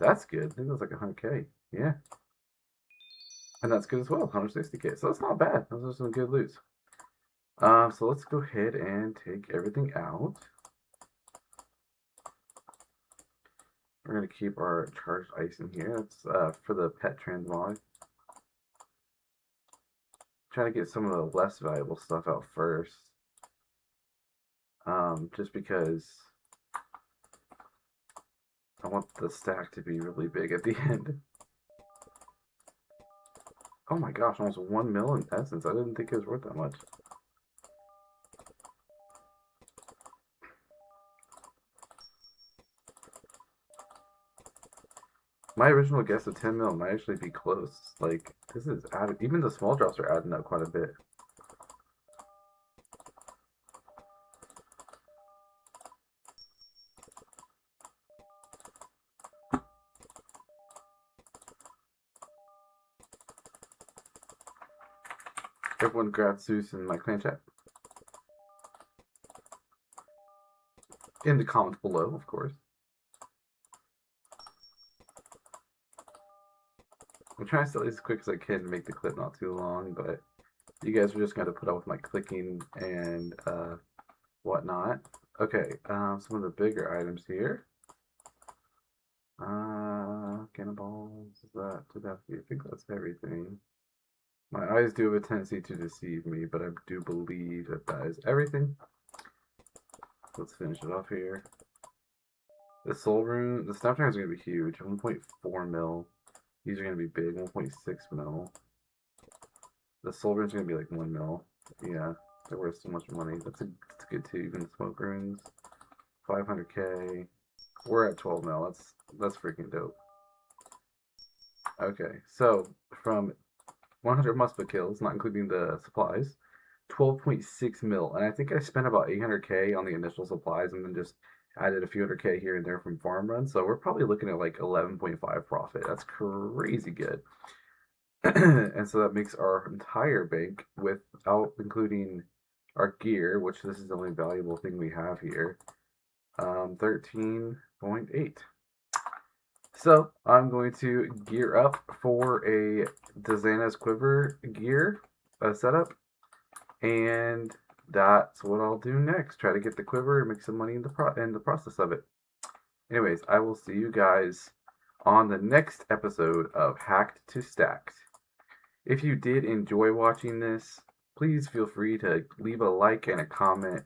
That's good. I think it was like 100k. Yeah. And that's good as well, 160k. So that's not bad. Those are some good loots. So let's go ahead and take everything out. We're going to keep our charged ice in here. That's for the pet transmog. Trying to get some of the less valuable stuff out first. Just because I want the stack to be really big at the end. Oh my gosh, almost 1 mil in essence. I didn't think it was worth that much. My original guess of 10 mil might actually be close. Like, this is added. Even the small drops are adding up quite a bit. Everyone grab Zeus in my clan chat. In the comments below, of course. I'm trying to stay as quick as I can to make the clip not too long, but you guys are just going to put up with my clicking and whatnot. Okay, some of the bigger items here. Cannonballs, is that, I think that's everything. My eyes do have a tendency to deceive me, but I do believe that that is everything. Let's finish it off here. The soul rune, the Snapdragon is going to be huge. 1.4 mil. These are going to be big. 1.6 mil. The soul rune is going to be like 1 mil. Yeah, they're worth so much money. That's good too. Even the smoke runes. 500k. We're at 12 mil. That's freaking dope. Okay, so from 100 Muspet kills, not including the supplies, 12.6 mil. And I think I spent about 800k on the initial supplies and then just added a few hundred k here and there from farm runs. So we're probably looking at like 11.5 profit. That's crazy good. And so that makes our entire bank, without including our gear, which this is the only valuable thing we have here, 13.8. So I'm going to gear up for a Dazana's Quiver gear setup, and that's what I'll do next. Try to get the quiver and make some money in the process of it. Anyways, I will see you guys on the next episode of Hacked to Stacked. If you did enjoy watching this, please feel free to leave a like and a comment.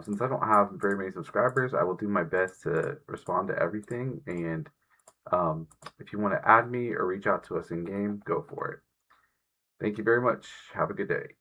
Since I don't have very many subscribers, I will do my best to respond to everything. And if you want to add me or reach out to us in game, go for it. Thank you very much. Have a good day.